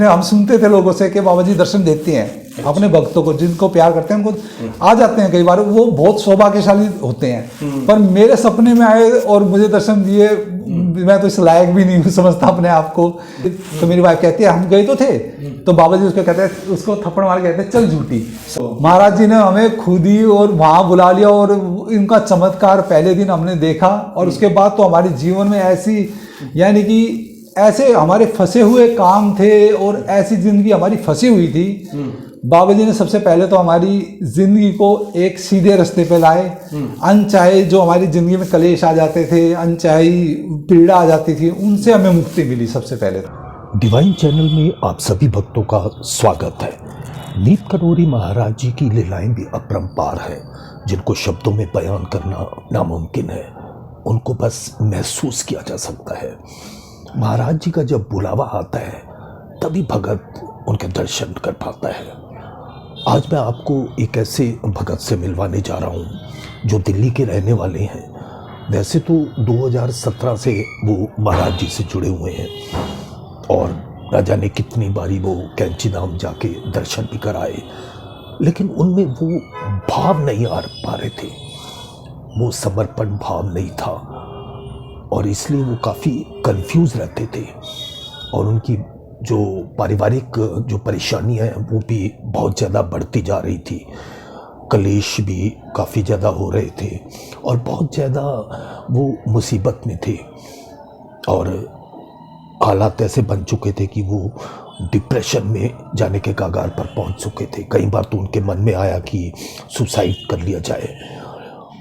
ने, हम सुनते थे लोगों से कि बाबा जी दर्शन देते हैं अपने भक्तों को, जिनको प्यार करते हैं उनको आ जाते हैं। कई बार वो बहुत सौभाग्यशाली होते हैं, पर मेरे सपने में आए और मुझे दर्शन दिए, मैं तो इस लायक भी नहीं समझता अपने आप को। तो मेरी वाइफ कहती है हम गए तो थे, तो बाबा जी उसको कहते हैं, उसको थप्पड़ मार कहते हैं चल झूठी। महाराज जी ने हमें खुद ही और वहाँ बुला लिया, और इनका चमत्कार पहले दिन हमने देखा। और उसके बाद तो हमारे जीवन में ऐसी, यानी कि ऐसे हमारे फंसे हुए काम थे और ऐसी जिंदगी हमारी फंसी हुई थी। बाबा जी ने सबसे पहले तो हमारी जिंदगी को एक सीधे रास्ते पे लाए। अनचाहे जो हमारी जिंदगी में कलेश आ जाते थे, अनचाही पीड़ा आ जाती थी, उनसे हमें मुक्ति मिली सबसे पहले। डिवाइन चैनल में आप सभी भक्तों का स्वागत है। नीत करोरी महाराज जी की लीलाएं भी अपरंपार हैं, जिनको शब्दों में बयान करना नामुमकिन है। उनको बस महसूस किया जा सकता है। महाराज जी का जब बुलावा आता है तभी भगत उनके दर्शन कर पाता है। आज मैं आपको एक ऐसे भगत से मिलवाने जा रहा हूँ जो दिल्ली के रहने वाले हैं। वैसे तो 2017 से वो महाराज जी से जुड़े हुए हैं और न जाने कितनी बारी वो कैंची धाम जाके दर्शन भी कराए, लेकिन उनमें वो भाव नहीं आ पा रहे थे, वो समर्पण भाव नहीं था, और इसलिए वो काफ़ी कंफ्यूज रहते थे। और उनकी जो पारिवारिक जो परेशानियाँ हैं वो भी बहुत ज़्यादा बढ़ती जा रही थी, कलेश भी काफ़ी ज़्यादा हो रहे थे और बहुत ज़्यादा वो मुसीबत में थे। और हालात ऐसे बन चुके थे कि वो डिप्रेशन में जाने के कगार पर पहुंच चुके थे। कई बार तो उनके मन में आया कि सुसाइड कर लिया जाए।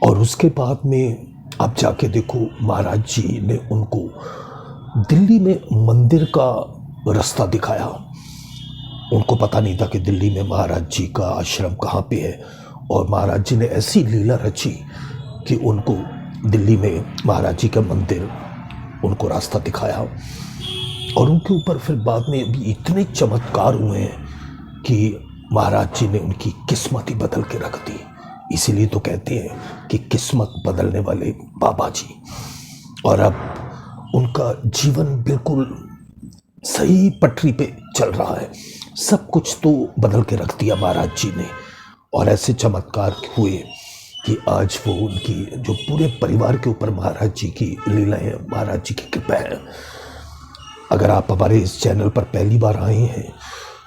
और उसके बाद में आप जाके देखो, महाराज जी ने उनको दिल्ली में मंदिर का रास्ता दिखाया। उनको पता नहीं था कि दिल्ली में महाराज जी का आश्रम कहाँ पे है, और महाराज जी ने ऐसी लीला रची कि उनको दिल्ली में महाराज जी का मंदिर उनको रास्ता दिखाया। और उनके ऊपर फिर बाद में भी इतने चमत्कार हुए हैं कि महाराज जी ने उनकी किस्मत ही बदल के रख दी। इसीलिए तो कहते हैं कि किस्मत बदलने वाले बाबा जी। और अब उनका जीवन बिल्कुल सही पटरी पे चल रहा है। सब कुछ तो बदल के रख दिया महाराज जी ने, और ऐसे चमत्कार हुए कि आज वो उनकी जो पूरे परिवार के ऊपर महाराज जी की लीलाएं हैं, महाराज जी की कृपा है। अगर आप हमारे इस चैनल पर पहली बार आए हैं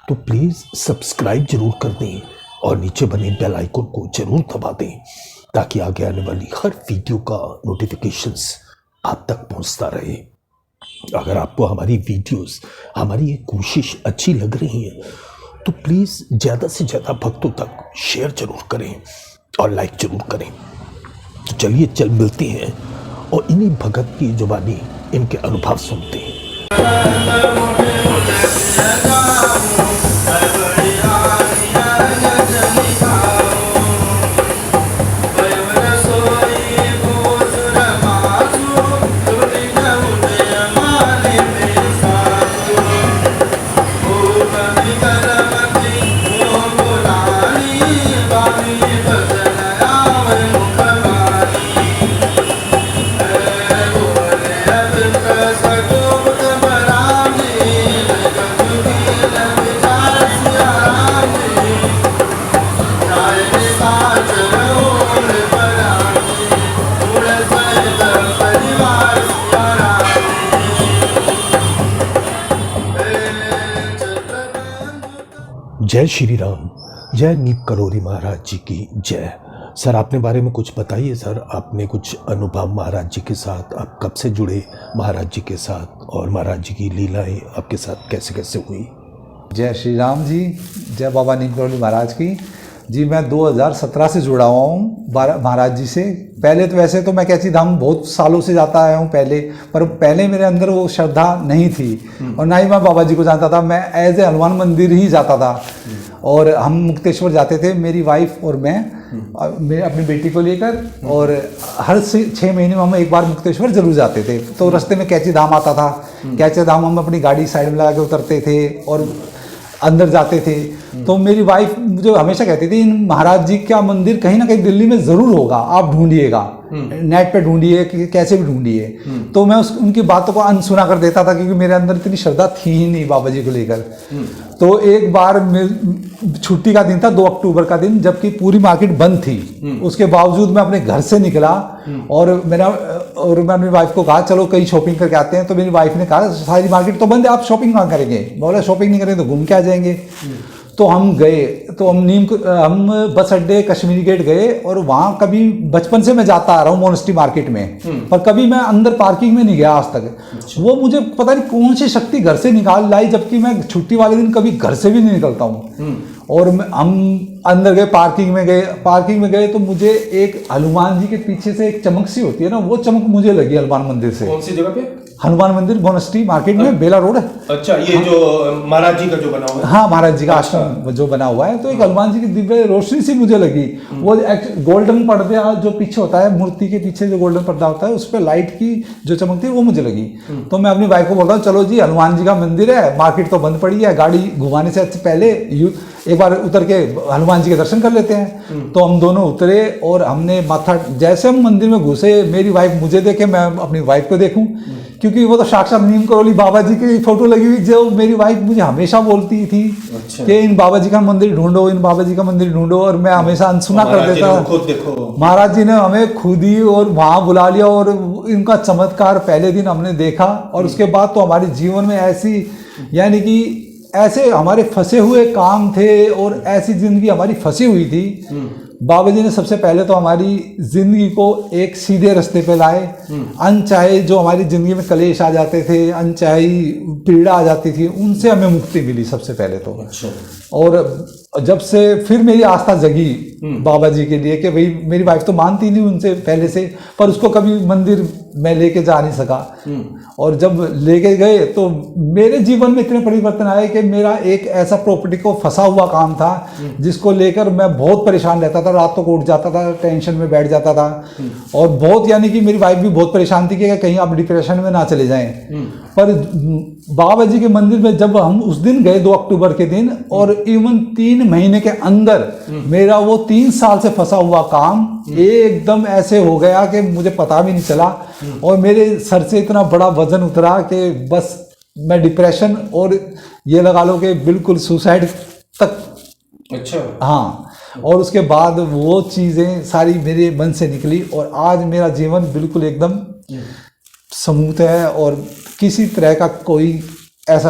तो प्लीज़ सब्सक्राइब जरूर कर दें और नीचे बने बेल आइकन को जरूर दबा दें, ताकि आगे आने वाली हर वीडियो का नोटिफिकेशंस आप तक पहुंचता रहे। अगर आपको हमारी वीडियोस, हमारी ये कोशिश अच्छी लग रही है तो प्लीज़ ज़्यादा से ज़्यादा भक्तों तक शेयर जरूर करें और लाइक जरूर करें। तो चलिए मिलते हैं और इन्हीं भगत की जुबानी इनके अनुभव सुनते हैं। जय श्री राम, जय नीत करोरी महाराज जी की जय। सर, आपने बारे में कुछ बताइए सर, आपने कुछ अनुभव महाराज जी के साथ, आप कब से जुड़े महाराज जी के साथ, और महाराज जी की लीलाएं आपके साथ कैसे कैसे हुई? जय श्री राम जी, जय बाबा नीत करोरी महाराज की जी। मैं 2017 से जुड़ा हुआ हूँ महाराज जी से। पहले तो वैसे तो मैं कैंची धाम बहुत सालों से जाता आया हूँ पहले, पर पहले मेरे अंदर वो श्रद्धा नहीं थी और ना ही मैं बाबा जी को जानता था। मैं एज ए हनुमान मंदिर ही जाता था, और हम मुक्तेश्वर जाते थे, मेरी वाइफ और मैं अपनी बेटी को लेकर, और हर 6 महीने में हम एक बार मुक्तेश्वर जरूर जाते थे। तो रास्ते में कैंची धाम आता था, कैंची धाम हम अपनी गाड़ी साइड में लगा के उतरते थे और अंदर जाते थे। तो मेरी वाइफ मुझे हमेशा कहती थी महाराज जी का मंदिर कहीं ना कहीं दिल्ली में ज़रूर होगा, आप ढूंढिएगा। नेट पे ढूंढिए कि कैसे भी ढूंढिए, तो मैं उनकी बातों को अनसुना कर देता था, क्योंकि मेरे अंदर इतनी श्रद्धा थी ही नहीं बाबा जी को लेकर। तो एक बार छुट्टी का दिन था, 2 अक्टूबर का दिन, जबकि पूरी मार्केट बंद थी, उसके बावजूद मैं अपने घर से निकला और मैं अपनी वाइफ को कहा चलो कहीं शॉपिंग करके आते हैं। तो मेरी वाइफ ने कहा सारी मार्केट तो बंद है, आप शॉपिंग कहाँ करेंगे? बोला शॉपिंग नहीं करेंगे तो घूम के आ जाएंगे। तो हम गए, तो हम बस अड्डे कश्मीरी गेट गए, और वहाँ कभी बचपन से मैं जाता आ रहा हूँ मोनेस्ट्री मार्केट में, पर कभी मैं अंदर पार्किंग में नहीं गया आज तक। वो मुझे पता नहीं कौन सी शक्ति घर से निकाल लाई, जबकि मैं छुट्टी वाले दिन कभी घर से भी नहीं निकलता हूँ। और हम अंदर गए, पार्किंग में गए तो मुझे एक हनुमान जी के पीछे से एक चमक सी होती है ना, वो चमक मुझे लगी हनुमान मंदिर से। कौन सी जगह पे? हनुमान मंदिर मोनेस्ट्री मार्केट में, बेला रोड है। अच्छा, ये जो महाराज जी का जो बना हुआ है? हाँ, महाराज जी का आश्रम जो बना हुआ है, तो एक हनुमान जी की दिव्य रोशनी सी मुझे लगी। वो गोल्डन पर्दा जो पीछे होता है, मूर्ति के पीछे जो गोल्डन पर्दा होता है, उस पर लाइट की जो चमक थी वो मुझे लगी। तो मैं अपनी वाइफ को बोल रहा हूँ चलो जी हनुमान जी का मंदिर है, मार्केट तो बंद पड़ी है, गाड़ी घुमाने से पहले एक बार उतर के हनुमान जी के दर्शन कर लेते हैं। तो हम दोनों उतरे और हमने माथा, जैसे हम मंदिर में घुसे, मेरी वाइफ मुझे देखे, मैं अपनी वाइफ को देखूं, क्योंकि वो तो साक्षात नीम करोली बाबा जी की फोटो लगी हुई, जो मेरी वाइफ मुझे हमेशा बोलती थी कि इन बाबा जी का मंदिर ढूंढो, इन बाबा जी का मंदिर ढूंढो, और मैं हमेशा अनसुना कर देता। महाराज जी ने हमें खुद ही और वहाँ बुला लिया, और इनका चमत्कार पहले दिन हमने देखा, और उसके बाद तो हमारे जीवन में ऐसी, यानी कि ऐसे हमारे फंसे हुए काम थे और ऐसी जिंदगी हमारी फंसी हुई थी। बाबा जी ने सबसे पहले तो हमारी जिंदगी को एक सीधे रास्ते पे लाए। अनचाहे जो हमारी जिंदगी में कलेश आ जाते थे, अनचाही पीड़ा आ जाती थी, उनसे हमें मुक्ति मिली सबसे पहले तो। अच्छा। और जब से फिर मेरी आस्था जगी बाबा जी के लिए, कि भाई मेरी वाइफ तो मानती नहीं उनसे पहले से, पर उसको कभी मंदिर मैं लेके जा नहीं सका। और जब लेके गए तो मेरे जीवन में इतने परिवर्तन आए कि मेरा एक ऐसा प्रॉपर्टी को फंसा हुआ काम था जिसको लेकर मैं बहुत परेशान रहता था, रातों को उठ जाता था, टेंशन में बैठ जाता था, और बहुत, यानी कि मेरी वाइफ भी बहुत परेशान थी कि कहीं आप डिप्रेशन में ना चले जाएं। पर बाबा जी के मंदिर में जब हम उस दिन गए 2 अक्टूबर के दिन, और इवन 3 महीने के अंदर मेरा वो 3 साल से फंसा हुआ काम एकदम ऐसे हो गया कि मुझे पता भी नहीं चला, और मेरे सर से इतना बड़ा वजन उतरा कि बस मैं डिप्रेशन, और ये लगा लो कि बिल्कुल सुसाइड तक। अच्छा। हाँ, और उसके बाद वो चीज़ें सारी मेरे मन से निकली, और आज मेरा जीवन बिल्कुल एकदम स्मूथ है, और किसी तरह का कोई ऐसा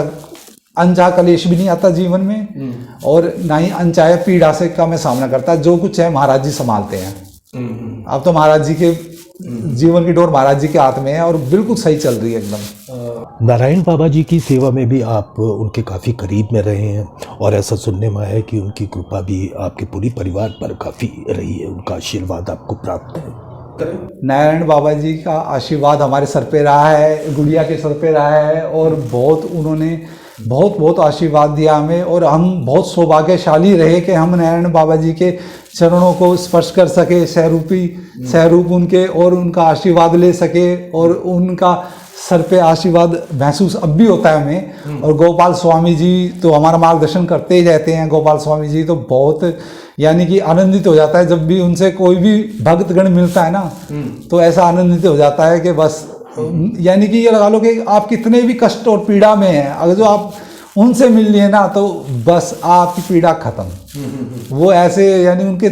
अनचाहा कलेश भी नहीं आता जीवन में, और ना ही अनचाहे पीड़ा से का मैं सामना करता। जो कुछ है महाराज जी संभालते हैं। अब तो महाराज जी के जीवन की डोर महाराज जी के हाथ में है, और बिल्कुल सही चल रही है एकदम। नारायण बाबा जी की सेवा में भी आप उनके काफ़ी करीब में रहे हैं, और ऐसा सुनने में आया है कि उनकी कृपा भी आपके पूरी परिवार पर काफ़ी रही है, उनका आशीर्वाद आपको प्राप्त है। नारायण बाबा जी का आशीर्वाद हमारे सर पे रहा है, गुड़िया के सर पे रहा है, और बहुत उन्होंने बहुत आशीर्वाद दिया हमें, और हम बहुत सौभाग्यशाली रहे कि हम नारायण बाबा जी के चरणों को स्पर्श कर सके, सहरूप उनके, और उनका आशीर्वाद ले सके, और उनका सर पे आशीर्वाद महसूस अब भी होता है हमें। और गोपाल स्वामी जी तो हमारा मार्गदर्शन करते ही रहते हैं। गोपाल स्वामी जी तो बहुत, यानी कि आनंदित हो जाता है जब भी उनसे कोई भी भक्तगण मिलता है ना, तो ऐसा आनंदित हो जाता है कि बस, यानी कि ये लगा लो कि आप कितने भी कष्ट और पीड़ा में हैं, अगर जो आप उनसे मिल लिए ना तो बस आपकी पीड़ा खत्म। वो ऐसे, यानी उनके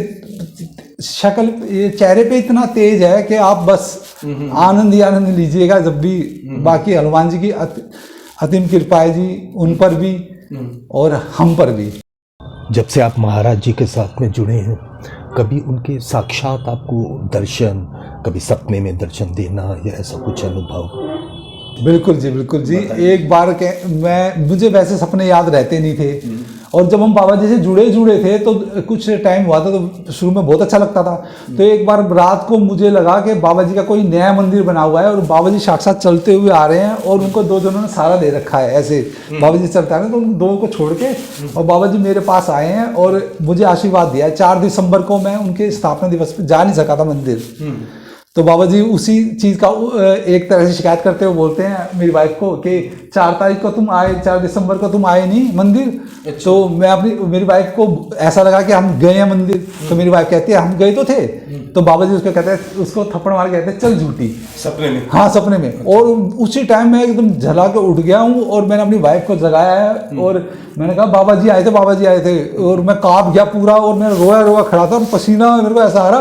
शक्ल, ये चेहरे पे इतना तेज है कि आप बस आनंद ही आनंद लीजिएगा जब भी। बाकी हनुमान जी की अतिम कृपा है जी उन पर भी और हम पर भी। जब से आप महाराज जी के साथ में जुड़े हैं, कभी उनके साक्षात आपको दर्शन, कभी सपने में दर्शन देना या ऐसा कुछ अनुभव? बिल्कुल जी। एक बार मुझे वैसे सपने याद रहते नहीं थे, और जब हम बाबा जी से जुड़े थे तो कुछ टाइम हुआ था तो शुरू में बहुत अच्छा लगता था। तो एक बार रात को मुझे लगा कि बाबा जी का कोई नया मंदिर बना हुआ है और बाबा जी साक्षात चलते हुए आ रहे हैं, और उनको 2 जनों ने सहारा दे रखा है। ऐसे बाबा जी चलते आ रहे हैं, तो उन 2 को छोड़ के और बाबा जी मेरे पास आए हैं और मुझे आशीर्वाद दिया। 4 दिसंबर को मैं उनके स्थापना दिवस पर जा नहीं सका था मंदिर, तो बाबा जी उसी चीज़ का एक तरह से शिकायत करते हुए बोलते हैं मेरी वाइफ को कि 4 तारीख को तुम आए, 4 दिसंबर को तुम आए नहीं मंदिर। तो मैं मेरी वाइफ को ऐसा लगा कि हम गए हैं मंदिर। तो मेरी वाइफ कहती है हम गए तो थे। तो बाबा जी उसको कहते हैं, उसको थप्पड़ मार के कहते हैं चल झूठी। सपने में? हाँ, सपने में। और उसी टाइम मैं एकदम झला के उठ गया हूँ और मैंने अपनी वाइफ को जगाया है और मैंने कहा बाबा जी आए थे, बाबा जी आए थे। और मैं कांप गया पूरा और मैं रोया खड़ा था और पसीना मेरे को ऐसा आ रहा।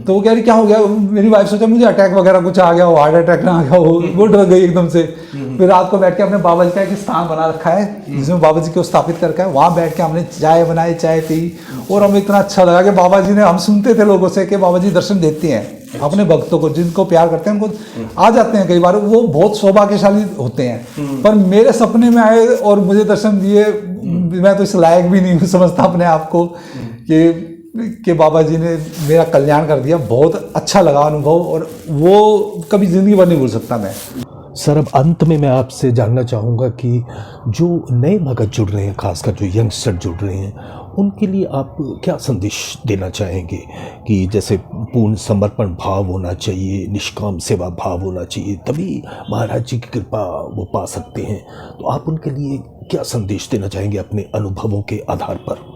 तो वो कह रही क्या हो गया? मेरी वाइफ सोचा मुझे अटैक वगैरह कुछ आ गया हो, हार्ट अटैक ना आ गया हो, वो डर गई एकदम से। फिर रात को बैठ के अपने बाबा जी का एक स्थान बना रखा है जिसमें बाबा जी को स्थापित करके वहाँ बैठ के हमने चाय बनाई, चाय पी और हमें इतना अच्छा लगा कि बाबा जी ने, हम सुनते थे लोगों से कि बाबा जी दर्शन देते हैं अपने भक्तों को, जिनको प्यार करते हैं उनको आ जाते हैं। कई बार वो बहुत सौभाग्यशाली होते हैं, पर मेरे सपने में आए और मुझे दर्शन दिए। मैं तो इस लायक भी नहीं समझता अपने आप को कि बाबा जी ने मेरा कल्याण कर दिया। बहुत अच्छा लगा अनुभव और वो कभी जिंदगी भर नहीं भूल सकता मैं। सर अब अंत में मैं आपसे जानना चाहूँगा कि जो नए भगत जुड़ रहे हैं, खासकर जो यंगस्टर जुड़ रहे हैं, उनके लिए आप क्या संदेश देना चाहेंगे कि जैसे पूर्ण समर्पण भाव होना चाहिए, निष्काम सेवा भाव होना चाहिए, तभी महाराज जी की कृपा वो पा सकते हैं। तो आप उनके लिए क्या संदेश देना चाहेंगे अपने अनुभवों के आधार पर?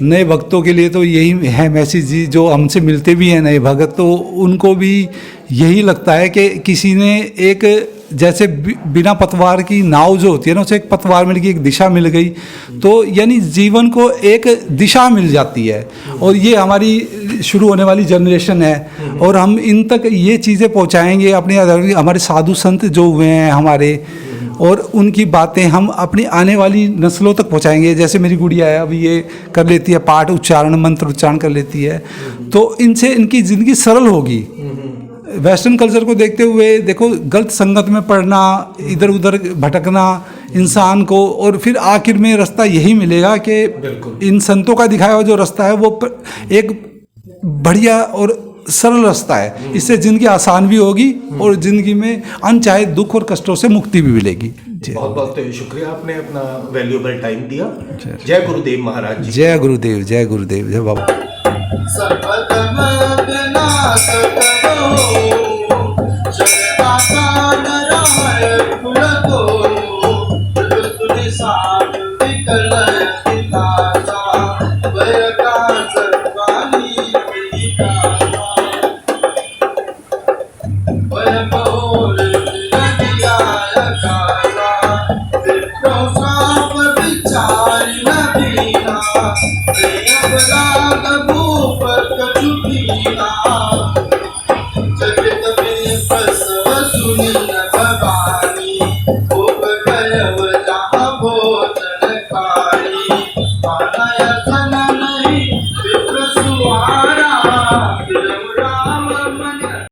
नए भक्तों के लिए तो यही है मैसेज जी, जो हमसे मिलते भी हैं नए भगत, तो उनको भी यही लगता है कि किसी ने एक जैसे बिना पतवार की नाव जो होती है ना, उसे एक पतवार मिल गई, एक दिशा मिल गई, तो यानी जीवन को एक दिशा मिल जाती है। और ये हमारी शुरू होने वाली जनरेशन है और हम इन तक ये चीज़ें पहुंचाएंगे अपने हमारे साधु संत जो हुए हैं हमारे, और उनकी बातें हम अपनी आने वाली नस्लों तक पहुंचाएंगे। जैसे मेरी गुड़िया है, अभी ये कर लेती है पाठ उच्चारण, मंत्र उच्चारण कर लेती है, तो इनसे इनकी ज़िंदगी सरल होगी। वेस्टर्न कल्चर को देखते हुए देखो, गलत संगत में पड़ना, इधर उधर भटकना इंसान को, और फिर आखिर में रास्ता यही मिलेगा कि इन संतों का दिखाया हुआ जो रास्ता है वो एक बढ़िया और सरल रास्ता है। इससे ज़िंदगी आसान भी होगी और ज़िंदगी में अनचाहे दुख और कष्टों से मुक्ति भी मिलेगी। बहुत बहुत शुक्रिया, आपने अपना वैल्यूएबल टाइम दिया। जय गुरुदेव महाराज जी। जय गुरुदेव, जय गुरुदेव, जय बाबा। जगत में बसव सुनिल भवानी।